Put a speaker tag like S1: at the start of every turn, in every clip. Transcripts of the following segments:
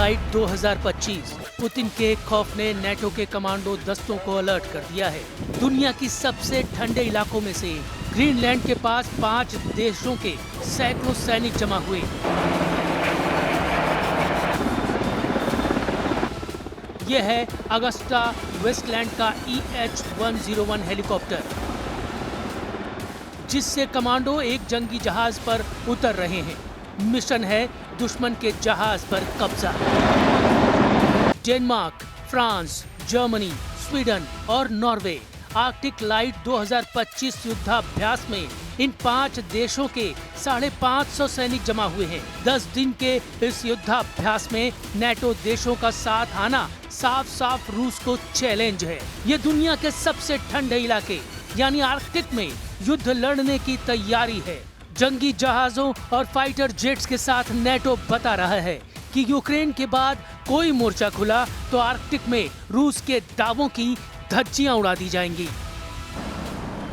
S1: Light 2025। Putin के खौफ ने नेटो के कमांडो दस्तों को अलर्ट कर दिया है। दुनिया की सबसे ठंडे इलाकों में से ग्रीनलैंड के पास 5 देशों के सैकड़ों सैनिक जमा हुए। यह है अगस्टा वेस्टलैंड का EH-101 हेलीकॉप्टर, जिससे कमांडो एक जंगी जहाज पर उतर रहे हैं। मिशन है दुश्मन के जहाज पर कब्जा। डेनमार्क, फ्रांस, जर्मनी, स्वीडन और नॉर्वे आर्कटिक लाइट 2025 युद्धाभ्यास में इन 5 देशों के 550 सैनिक जमा हुए हैं। 10 दिन के इस युद्धाभ्यास में नेटो देशों का साथ आना साफ साफ रूस को चैलेंज है। ये दुनिया के सबसे ठंडे इलाके यानी आर्कटिक में युद्ध लड़ने की तैयारी है। जंगी जहाजों और फाइटर जेट्स के साथ नेटो बता रहा है कि यूक्रेन के बाद कोई मोर्चा खुला तो आर्कटिक में रूस के दावों की धज्जियां उड़ा दी जाएंगी।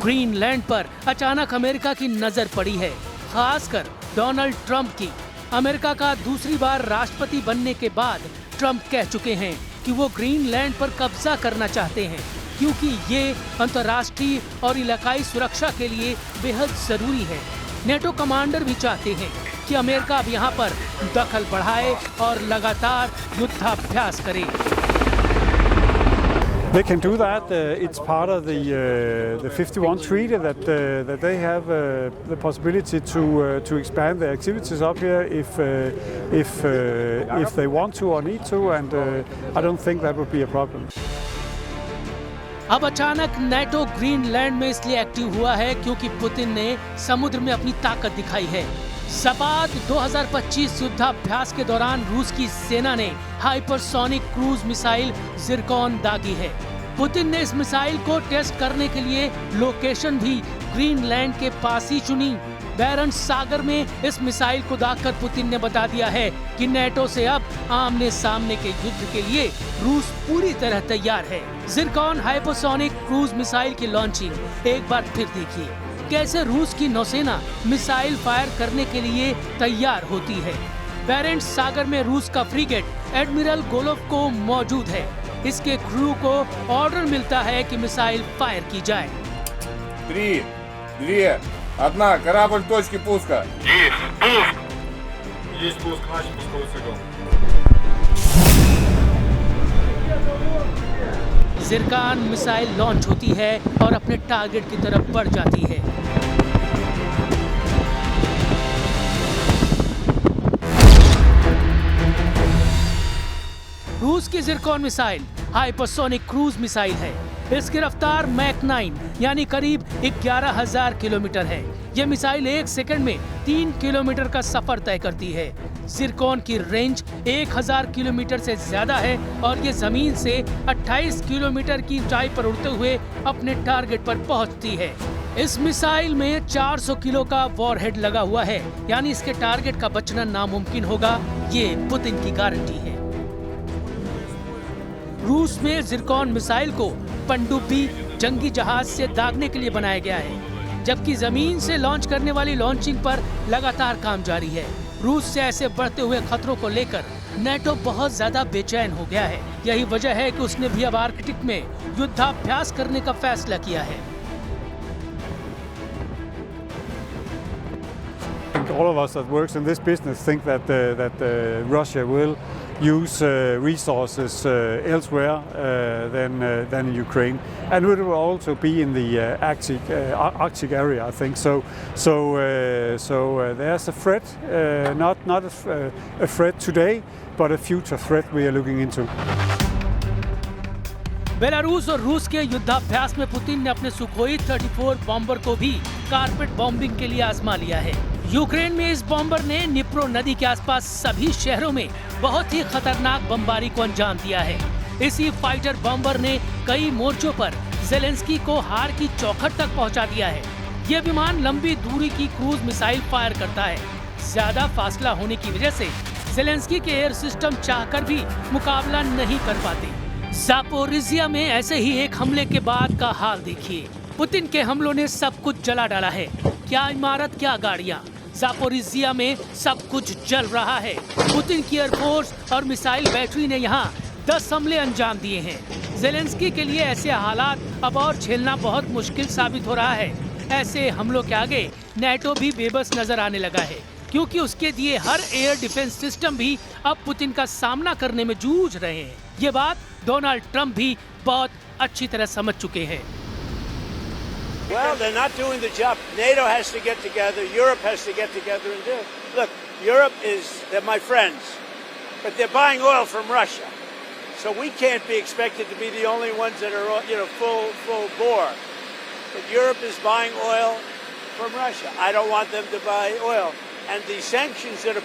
S1: ग्रीनलैंड पर अचानक अमेरिका की नजर पड़ी है, खासकर डोनाल्ड ट्रंप की। अमेरिका का दूसरी बार राष्ट्रपति बनने के बाद ट्रंप कह चुके हैं कि वो ग्रीनलैंड पर कब्जा करना चाहते हैं, क्योंकि ये अंतर्राष्ट्रीय और इलाकाई सुरक्षा के लिए बेहद जरूरी है। नेटो कमांडर भी चाहते हैं कि अमेरिका अब यहाँ पर दखल बढ़ाए और लगातार युद्धाभ्यास करे।
S2: They can do that. It's part of the 51 treaty that they have the possibility to expand their activities up here if they want to or need to, and I don't think that would be a problem.
S1: अब अचानक NATO Greenland में इसलिए active हुआ है क्योंकि Putin ने समुद्र में अपनी ताकत दिखाई है। सपाद 2025 युद्धाभ्यास के दौरान रूस की सेना ने हाइपरसोनिक क्रूज मिसाइल जिरकॉन दागी है। पुतिन ने इस मिसाइल को टेस्ट करने के लिए लोकेशन भी ग्रीनलैंड के पास ही चुनी। बैरेंट्स सागर में इस मिसाइल को दागकर पुतिन ने बता दिया है कि नेटो से अब आमने सामने के युद्ध के लिए रूस पूरी तरह तैयार है। जिरकॉन हाइपरसोनिक क्रूज मिसाइल की लॉन्चिंग एक बार फिर देखिए, कैसे रूस की नौसेना मिसाइल फायर करने के लिए तैयार होती है। बैरेंट्स सागर में रूस का फ्रीगेट एडमिरल गोलोव मौजूद है। इसके क्रू को ऑर्डर मिलता है कि मिसाइल फायर की जाए।
S3: 3, 2, 1, корабль в точке пуска.
S4: Есть пуск, начал пусковой цикл.
S1: जिरकॉन मिसाइल लॉन्च होती है और अपने टारगेट की तरफ बढ़ जाती है। रूस की Zircon missile hypersonic cruise missile है। इसकी रफ्तार मैक 9 यानी करीब 11,000 किलोमीटर है। यह मिसाइल 1 सेकंड में 3 किलोमीटर का सफर तय करती है। जिरकॉन की रेंज 1000 किलोमीटर से ज्यादा है और ये जमीन से 28 किलोमीटर की ऊंचाई पर उड़ते हुए अपने टारगेट पर पहुंचती है। इस मिसाइल में 400 किलो का वॉरहेड लगा हुआ है, यानी इसके टारगेट का बचना नामुमकिन होगा। ये पुतिन की गारंटी है। रूस में जिरकॉन मिसाइल को पनडुब्बी जंगी जहाज से दागने के लिए बनाया गया है, जबकि जमीन से लॉन्च करने वाली लॉन्चिंग पर लगातार काम जारी है। रूस से ऐसे बढ़ते हुए खतरों को लेकर नेटो बहुत ज्यादा बेचैन हो गया है। यही वजह है कि उसने भी अब आर्कटिक में युद्धाभ्यास करने का फैसला किया है।
S2: All of us that works in this business think that Russia will use resources elsewhere than in Ukraine, and it will also be in the Arctic area, I think. So there's a threat, not a threat today, but a future threat we are looking into.
S1: Belarus और रूस के युद्धाभ्यास में Putin ने अपने Sukhoi 34 bomber को भी carpet bombing के लिए आजमा लिया है। यूक्रेन में इस बॉम्बर ने निप्रो नदी के आसपास सभी शहरों में बहुत ही खतरनाक बमबारी को अंजाम दिया है। इसी फाइटर बॉम्बर ने कई मोर्चों पर ज़ेलेंस्की को हार की चौखट तक पहुंचा दिया है। यह विमान लंबी दूरी की क्रूज मिसाइल फायर करता है। ज्यादा फासला होने की वजह से ज़ेलेंस्की के एयर सिस्टम चाहकर भी मुकाबला नहीं कर पाते। ज़ापोरिज़िया में ऐसे ही एक हमले के बाद का हाल देखिए। पुतिन के हमलों ने सब कुछ जला डाला है। क्या इमारत, क्या गाड़ियां। जापोरिजिया में सब कुछ जल रहा है। पुतिन की एयरफोर्स और मिसाइल बैटरी ने यहाँ 10 हमले अंजाम दिए हैं। ज़ेलेंस्की के लिए ऐसे हालात अब और झेलना बहुत मुश्किल साबित हो रहा है। ऐसे हमलों के आगे नेटो भी बेबस नजर आने लगा है, क्योंकि उसके दिए हर एयर डिफेंस सिस्टम भी अब पुतिन का सामना करने में जूझ रहे हैं। ये बात डोनाल्ड ट्रंप भी बहुत अच्छी तरह समझ चुके हैं।
S5: Well, they're not doing the job. NATO has to get together. Europe has to get together and do it. Look, Europe they're my friends, but they're buying oil from Russia. So we can't be expected to be the only ones that are, full bore. But Europe is buying oil from Russia. I don't want them to buy oil. And the sanctions that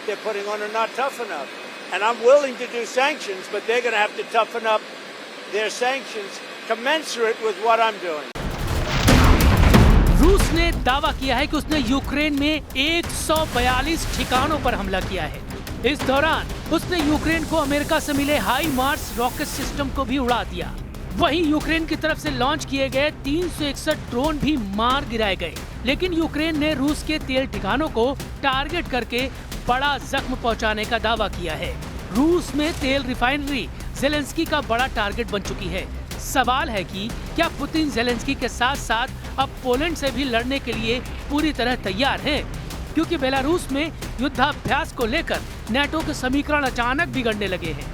S5: they're putting on are not tough enough. And I'm willing to do sanctions, but they're going to have to toughen up their sanctions commensurate with what I'm doing.
S1: रूस ने दावा किया है कि उसने Ukraine में 142 ठिकानों पर हमला किया है। इस दौरान उसने यूक्रेन को अमेरिका से मिले हाई मार्स रॉकेट सिस्टम को भी उड़ा दिया। वहीं यूक्रेन की तरफ से लॉन्च किए गए 361 ड्रोन भी मार गिराए गए। लेकिन यूक्रेन ने रूस के तेल ठिकानों को टारगेट करके बड़ा जख्म पहुंचाने का दावा किया है। रूस में तेल रिफाइनरी ज़ेलेंस्की का बड़ा टारगेट बन चुकी है। सवाल है कि क्या पुतिन ज़ेलेंस्की के साथ साथ अब पोलैंड से भी लड़ने के लिए पूरी तरह तैयार हैं? क्योंकि बेलारूस में युद्धाभ्यास को लेकर नेटो के समीकरण अचानक बिगड़ने लगे हैं।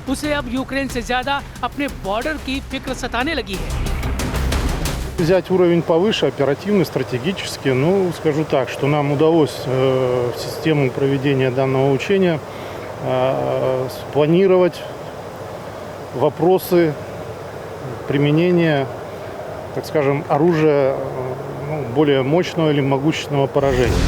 S1: उसे अब यूक्रेन से ज्यादा अपने बॉर्डर की फिक्र सताने लगी है।
S6: Взять уровень повыше, оперативно, стратегически, скажу так, что нам удалось систему проведения данного учения спланировать вопросы применения, так скажем, оружия более мощного или могущественного поражения.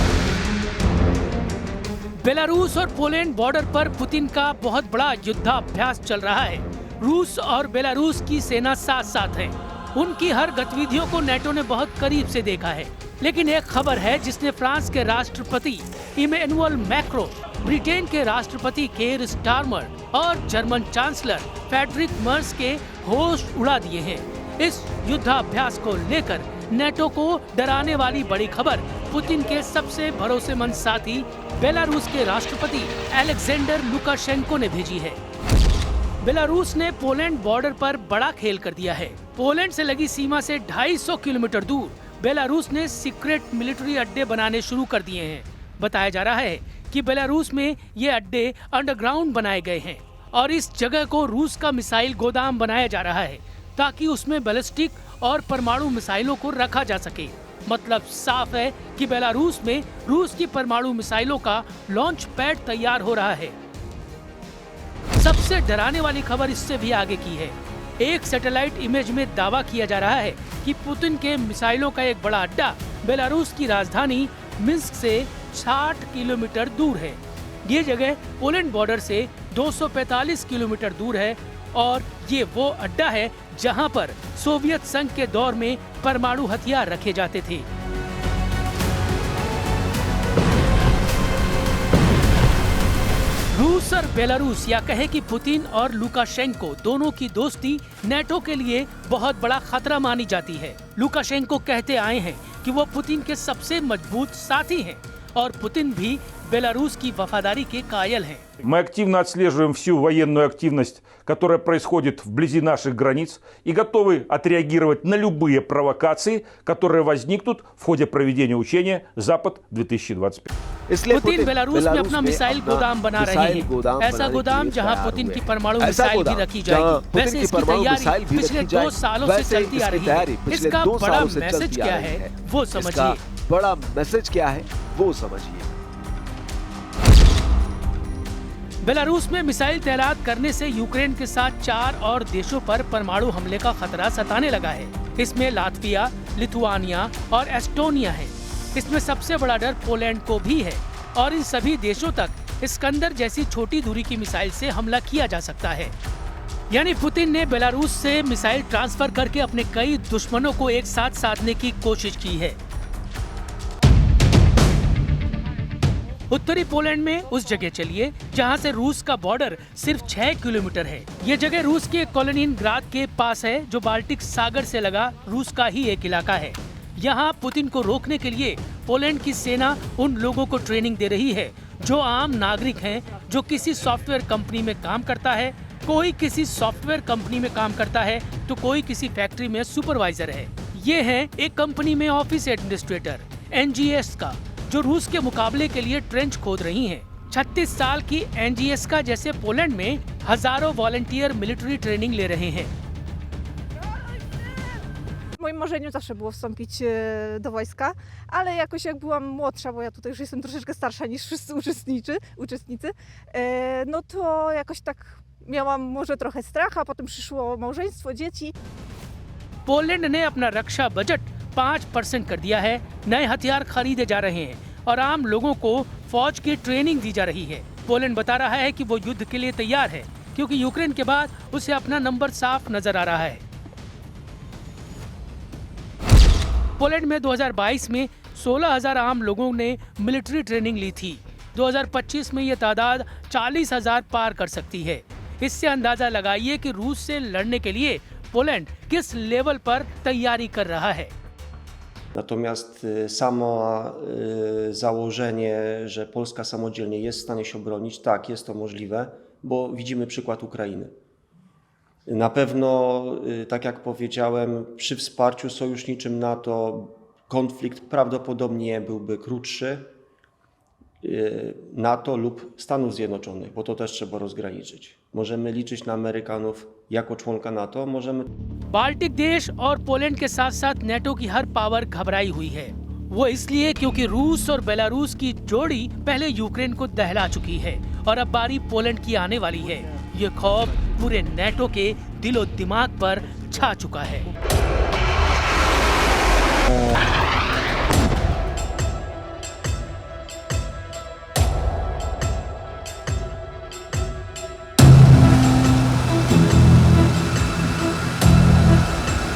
S1: बेलारूस और पोलैंड बॉर्डर पर पुतिन का बहुत बड़ा युद्धाभ्यास चल रहा है। रूस और बेलारूस की सेना साथ साथ है। उनकी हर गतिविधियों को नेटो ने बहुत करीब से देखा है। लेकिन एक खबर है जिसने फ्रांस के राष्ट्रपति इमैनुअल मैक्रों, ब्रिटेन के राष्ट्रपति केर स्टारमर और जर्मन चांसलर फ्रेडरिक मर्स के होश उड़ा दिए हैं। इस युद्धाभ्यास को लेकर नेटो को डराने वाली बड़ी खबर पुतिन के सबसे भरोसेमंद साथी बेलारूस के राष्ट्रपति अलेक्जेंडर लुकाशेंको ने भेजी है। बेलारूस ने पोलैंड बॉर्डर पर बड़ा खेल कर दिया है। पोलैंड से लगी सीमा से 250 किलोमीटर दूर बेलारूस ने सीक्रेट मिलिट्री अड्डे बनाने शुरू कर दिए हैं। बताया जा रहा है कि बेलारूस में ये अड्डे अंडरग्राउंड बनाए गए हैं और इस जगह को रूस का मिसाइल गोदाम बनाया जा रहा है ताकि उसमें बैलिस्टिक और परमाणु मिसाइलों को रखा जा सके। मतलब साफ है कि बेलारूस में रूस की परमाणु मिसाइलों का लॉन्च पैड तैयार हो रहा है। सबसे डराने वाली खबर इससे भी आगे की है। एक सैटेलाइट इमेज में दावा किया जा रहा है कि पुतिन के मिसाइलों का एक बड़ा अड्डा बेलारूस की राजधानी मिन्स्क से 60 किलोमीटर दूर है। ये जगह पोलैंड बॉर्डर से 245 किलोमीटर दूर है और ये वो अड्डा है जहां पर सोवियत संघ के दौर में परमाणु हथियार रखे जाते थे। रूस और बेलारूस या कहे कि पुतिन और लुकाशेंको दोनों की दोस्ती नेटो के लिए बहुत बड़ा खतरा मानी जाती है। लुकाशेंको कहते आए हैं कि वो पुतिन के सबसे मजबूत साथी हैं और पुतिन भी बेलारूस की वफादारी के कायल हैं।
S7: Мы активно отслеживаем всю военную активность, которая происходит вблизи наших границ, и готовы отреагировать на любые провокации, которые возникнут в ходе проведения учения «Запад-2025».
S1: पुतिन बेलारूस में अपना मिसाइल गोदाम बना रहे हैं। ऐसा गोदाम जहां पुतिन की परमाणु मिसाइल भी रखी जाएगी। वैसे इसकी तैयारी पिछले 2 सालों से चलती आ रही है। इसका बड़ा मैसेज क्या है वो समझिए।
S8: बड़ा मैसेज क्या है वो समझिए।
S1: बेलारूस में मिसाइल तैनात करने से यूक्रेन के साथ 4 और देशों पर परमाणु हमले का खतरा सताने लगा है। इसमें लातविया, लिथुआनिया और एस्टोनिया है। इसमें सबसे बड़ा डर पोलैंड को भी है और इन सभी देशों तक इस्कंदर जैसी छोटी दूरी की मिसाइल से हमला किया जा सकता है। यानी पुतिन ने बेलारूस से मिसाइल ट्रांसफर करके अपने कई दुश्मनों को एक साथ साधने की कोशिश की है। उत्तरी पोलैंड में उस जगह चलिए जहां से रूस का बॉर्डर सिर्फ 6 किलोमीटर है। ये जगह रूस के कलिनिनग्राद के पास है जो बाल्टिक सागर से लगा रूस का ही एक इलाका है। यहाँ पुतिन को रोकने के लिए पोलैंड की सेना उन लोगों को ट्रेनिंग दे रही है जो आम नागरिक हैं, जो किसी सॉफ्टवेयर कंपनी में काम करता है। कोई किसी सॉफ्टवेयर कंपनी में काम करता है तो कोई किसी फैक्ट्री में सुपरवाइजर है। ये है एक कंपनी में ऑफिस एडमिनिस्ट्रेटर एनजीएस का, जो रूस के मुकाबले के लिए ट्रेंच खोद रही हैं। 36 साल की एनजीएस का जैसे पोलैंड में हजारों वॉलंटियर मिलिट्री ट्रेनिंग ले रहे हैं।
S9: W moim marzeniu zawsze było wstąpić do wojska, ale jakoś jak byłam młodsza, bo ja tutaj już jestem troszeczkę starsza niż wszyscy uczestnicy, no to jakoś tak miałam może trochę strach, a potem przyszło małżeństwo, dzieci.
S1: Poland ने अपना रक्षा budget 5% कर दिया है, नए हथियार खरीदे जा रहे हैं और आम लोगों को फौज की ट्रेनिंग दी जा रही है। पोलैंड बता रहा है कि वो युद्ध के लिए तैयार है, क्योंकि यूक्रेन के बाद उसे अपना नंबर साफ नजर आ रहा है। पोलैंड में 2022 में 16,000 आम लोगों ने मिलिट्री ट्रेनिंग ली थी। 2025 में ये तादाद 40,000 पार कर सकती है। इससे अंदाजा लगाइए कि रूस से लड़ने के लिए पोलैंड किस लेवल पर तैयारी कर रहा है।
S10: Natomiast samo założenie, że Polska samodzielnie jest w stanie się obronić, tak, jest to możliwe, bo widzimy przykład Ukrainy. Na pewno, tak jak powiedziałem, przy wsparciu sojuszniczym NATO konflikt prawdopodobnie byłby krótszy NATO lub Stanów Zjednoczonych, bo to też trzeba rozgraniczyć. Możemy liczyć na Amerykanów jako członka NATO, możemy...
S1: Baltic देश और Poland के साथ साथ NATO की हर power घबराई हुई है। वो इसलिए क्योंकि रूस और बेलारूस की जोड़ी पहले यूक्रेन को दहला चुकी है और अब बारी पोलैंड की आने वाली है। ये खौफ पूरे नेटो के दिलो दिमाग पर छा चुका है।